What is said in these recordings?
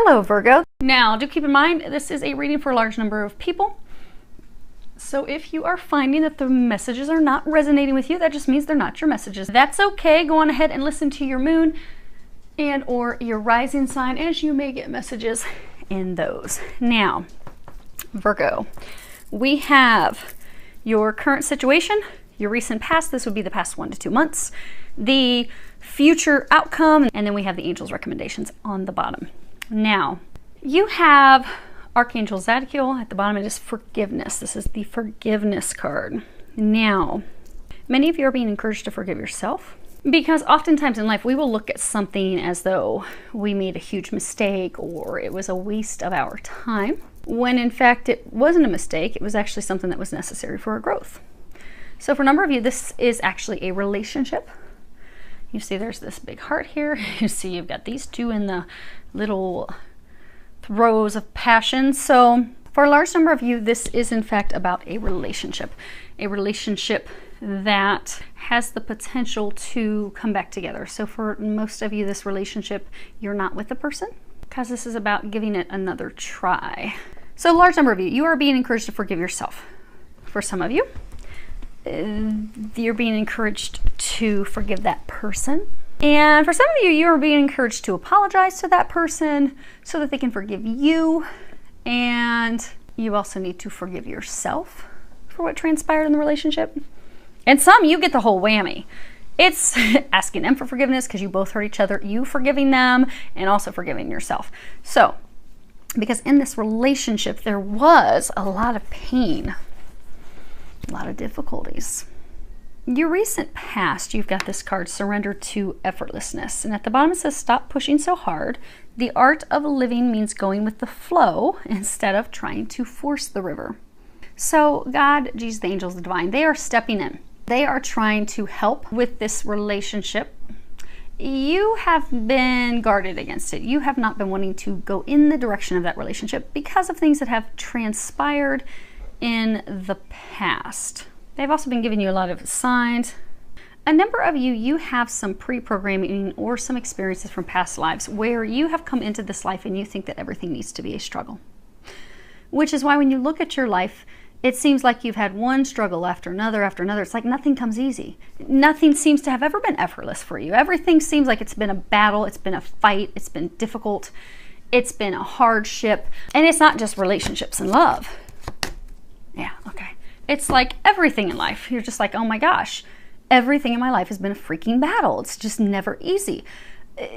Hello, Virgo. Now, do keep in mind, this is a reading for a large number of people. So if you are finding that the messages are not resonating with you, that just means they're not your messages. That's okay. Go on ahead and listen to your moon and or your rising sign, as you may get messages in those. Now, Virgo, we have your current situation, your recent past. This would be the past 1 to 2 months, the future outcome, and then we have the angels' recommendations on the bottom. Now, you have Archangel Zadkiel at the bottom. It is forgiveness. This is the forgiveness card. Now, many of you are being encouraged to forgive yourself, because oftentimes in life we will look at something as though we made a huge mistake or it was a waste of our time, when in fact it wasn't a mistake. It was actually something that was necessary for our growth. So for a number of you, this is actually a relationship. You see there's this big heart here. You see you've got these two in the little throes of passion. So for a large number of you, this is in fact about a relationship that has the potential to come back together. So for most of you, this relationship, you're not with the person, because this is about giving it another try. So a large number of you, you are being encouraged to forgive yourself. For some of you, you're being encouraged to forgive that person. And for some of you, you're being encouraged to apologize to that person so that they can forgive you. And you also need to forgive yourself for what transpired in the relationship. And some, you get the whole whammy. It's asking them for forgiveness because you both hurt each other, you forgiving them, and also forgiving yourself. So, because in this relationship, there was a lot of pain, a lot of difficulties. Your recent past, you've got this card, surrender to effortlessness. And at the bottom it says, stop pushing so hard. The art of living means going with the flow instead of trying to force the river. So God, Jesus, the angels, the divine, they are stepping in. They are trying to help with this relationship. You have been guarded against it. You have not been wanting to go in the direction of that relationship because of things that have transpired in the past. They've also been giving you a lot of signs. A number of you, you have some pre-programming or some experiences from past lives where you have come into this life and you think that everything needs to be a struggle. Which is why when you look at your life, it seems like you've had one struggle after another after another. It's like nothing comes easy. Nothing seems to have ever been effortless for you. Everything seems like it's been a battle, it's been a fight, it's been difficult, it's been a hardship. And it's not just relationships and love. Yeah, okay. It's like everything in life. You're just like, oh my gosh, everything in my life has been a freaking battle. It's just never easy.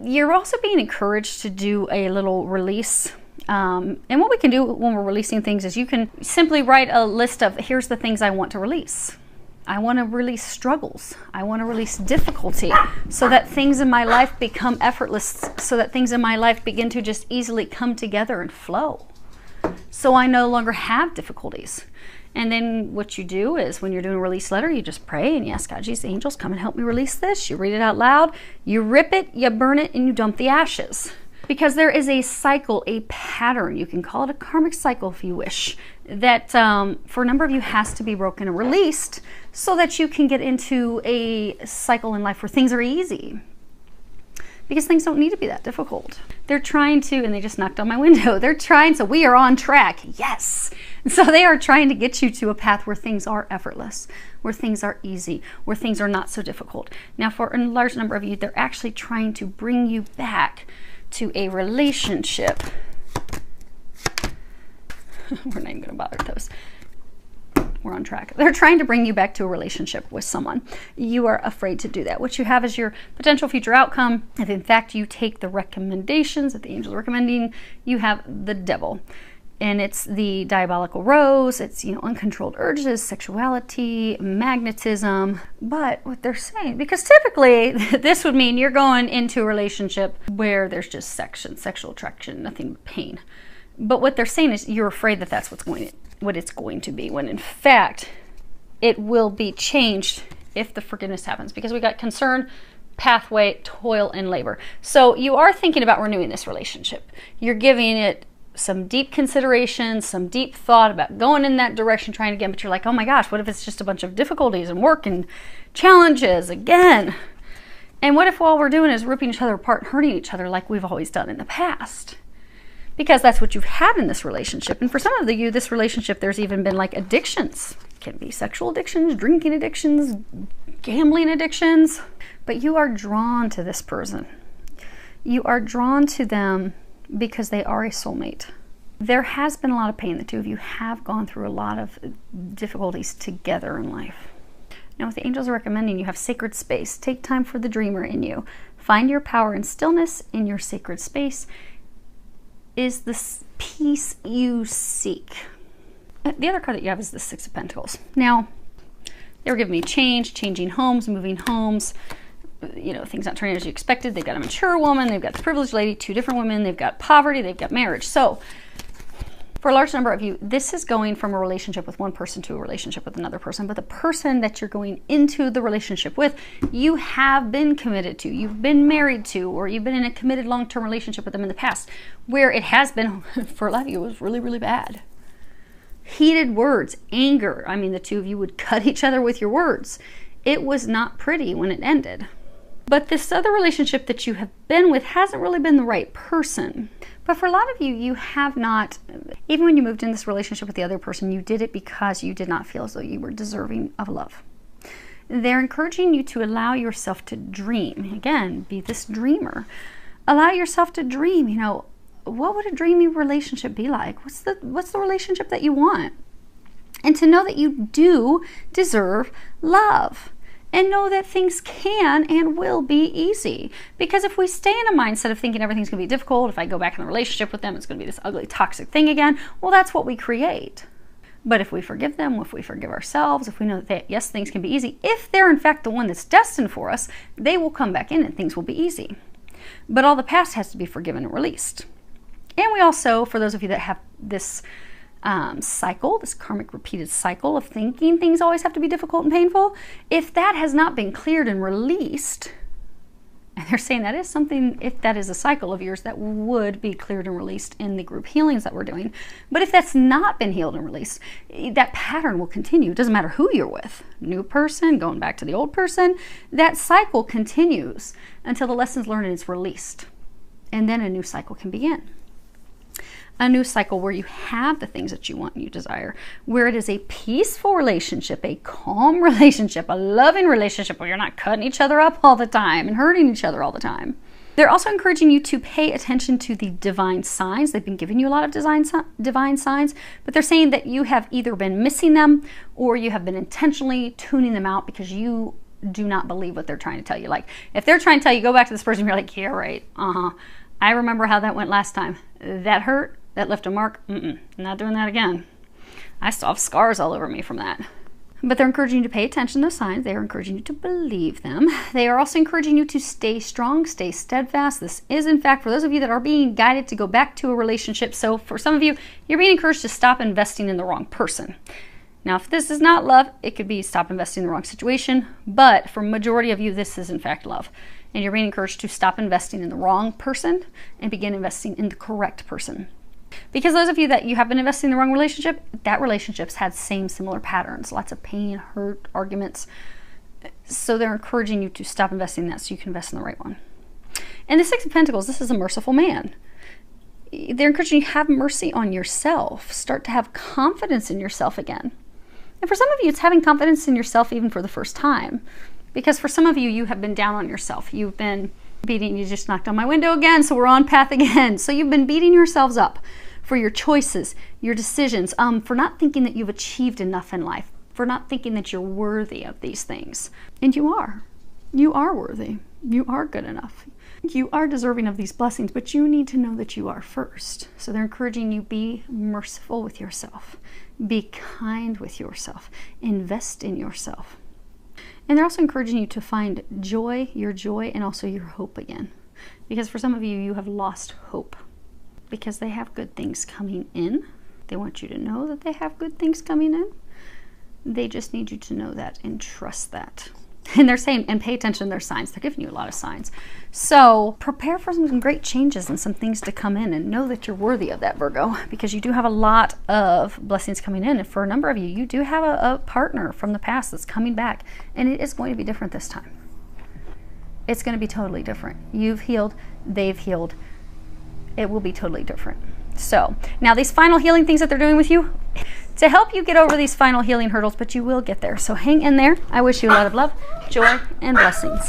You're also being encouraged to do a little release. And what we can do when we're releasing things is you can simply write a list of, here's the things I want to release. I want to release struggles. I want to release difficulty so that things in my life become effortless, so that things in my life begin to just easily come together and flow. So I no longer have difficulties. And then what you do is when you're doing a release letter, you just pray and you ask God, Jesus, angels, come and help me release this. You read it out loud, you rip it, you burn it, and you dump the ashes. Because there is a cycle, a pattern, you can call it a karmic cycle if you wish, that for a number of you has to be broken and released so that you can get into a cycle in life where things are easy. Because things don't need to be that difficult. They're trying to, and they just knocked on my window, they're trying, so we are on track, yes. So they are trying to get you to a path where things are effortless, where things are easy, where things are not so difficult. Now for a large number of you, they're actually trying to bring you back to a relationship. We're not even gonna bother with those. We're on track. They're trying to bring you back to a relationship with someone. You are afraid to do that. What you have is your potential future outcome. If in fact you take the recommendations that the angels are recommending, you have the devil. And it's the diabolical rose. It's, uncontrolled urges, sexuality, magnetism. But what they're saying, because typically this would mean you're going into a relationship where there's just sexual attraction, nothing but pain. But what they're saying is you're afraid that that's what it's going to be, when in fact it will be changed if the forgiveness happens, because we got concern, pathway, toil, and labor. So you are thinking about renewing this relationship. You're giving it some deep consideration, some deep thought about going in that direction, trying again, but you're like, oh my gosh, what if it's just a bunch of difficulties and work and challenges again? And what if all we're doing is ripping each other apart and hurting each other like we've always done in the past? because that's what you've had in this relationship. And for some of you, this relationship, there's even been like addictions. It can be sexual addictions, drinking addictions, gambling addictions, but you are drawn to this person. You are drawn to them because they are a soulmate. There has been a lot of pain. The two of you have gone through a lot of difficulties together in life. Now, what the angels are recommending, you have sacred space. Take time for the dreamer in you. Find your power and stillness in your sacred space is the peace you seek. The other card that you have is the Six of Pentacles. Now, they were giving me change, changing homes, moving homes, things not turning as you expected. They've got a mature woman, they've got the privileged lady, two different women, they've got poverty, they've got marriage. So for a large number of you, this is going from a relationship with one person to a relationship with another person. But the person that you're going into the relationship with, you have been committed to, you've been married to, or you've been in a committed long-term relationship with them in the past, where it has been, for a lot of you, it was really, really bad. Heated words, anger. I mean, the two of you would cut each other with your words. It was not pretty when it ended. But this other relationship that you have been with hasn't really been the right person. But for a lot of you, you have not, even when you moved in this relationship with the other person, you did it because you did not feel as though you were deserving of love. They're encouraging you to allow yourself to dream. Again, be this dreamer. Allow yourself to dream. What would a dreamy relationship be like? What's the relationship that you want? And to know that you do deserve love. And know that things can and will be easy. Because if we stay in a mindset of thinking everything's going to be difficult, if I go back in a relationship with them, it's going to be this ugly, toxic thing again, well, that's what we create. But if we forgive them, if we forgive ourselves, if we know that, yes, things can be easy, if they're in fact the one that's destined for us, they will come back in and things will be easy. But all the past has to be forgiven and released. And we also, for those of you that have this cycle, this karmic repeated cycle of thinking things always have to be difficult and painful, if that has not been cleared and released, and they're saying that is something, if that is a cycle of yours, that would be cleared and released in the group healings that we're doing. But if that's not been healed and released, that pattern will continue. It doesn't matter who you're with, new person, going back to the old person, that cycle continues until the lessons learned is released. And then a new cycle can begin. A new cycle where you have the things that you want and you desire, where it is a peaceful relationship, a calm relationship, a loving relationship where you're not cutting each other up all the time and hurting each other all the time. They're also encouraging you to pay attention to the divine signs. They've been giving you a lot of divine signs, but they're saying that you have either been missing them or you have been intentionally tuning them out because you do not believe what they're trying to tell you. Like if they're trying to tell you, go back to this person, you're like, yeah, right. I remember how that went last time. That hurt. That left a mark. I'm not doing that again. I still have scars all over me from that. But they're encouraging you to pay attention to those signs. They are encouraging you to believe them. They are also encouraging you to stay strong, stay steadfast. This is, in fact, for those of you that are being guided to go back to a relationship. So for some of you, you're being encouraged to stop investing in the wrong person. Now, if this is not love, it could be stop investing in the wrong situation. But for majority of you, this is, in fact, love. And you're being encouraged to stop investing in the wrong person and begin investing in the correct person. Because those of you that you have been investing in the wrong relationship, that relationship's had similar patterns, lots of pain, hurt, arguments. So they're encouraging you to stop investing in that so you can invest in the right one. And the Six of Pentacles, this is a merciful man. They're encouraging you to have mercy on yourself. Start to have confidence in yourself again. And for some of you, it's having confidence in yourself even for the first time. Because for some of you, you have been down on yourself. You've been beating, you just knocked on my window again, so we're on path again. So you've been beating yourselves up for your choices, your decisions, for not thinking that you've achieved enough in life, for not thinking that you're worthy of these things. And you are. You are worthy. You are good enough. You are deserving of these blessings, but you need to know that you are first. So they're encouraging you, be merciful with yourself. Be kind with yourself. Invest in yourself. And they're also encouraging you to find joy, your joy, and also your hope again. Because for some of you, you have lost hope. Because they have good things coming in. They want you to know that they have good things coming in. They just need you to know that and trust that. And they're saying, and pay attention to their signs. They're giving you a lot of signs. So prepare for some great changes and some things to come in, and know that you're worthy of that, Virgo, because you do have a lot of blessings coming in. And for a number of you, you do have a partner from the past that's coming back, and it is going to be different this time. It's going to be totally different. You've healed, they've healed. It will be totally different. So now these final healing things that they're doing with you to help you get over these final healing hurdles, but you will get there. So hang in there. I wish you a lot of love, joy, and blessings.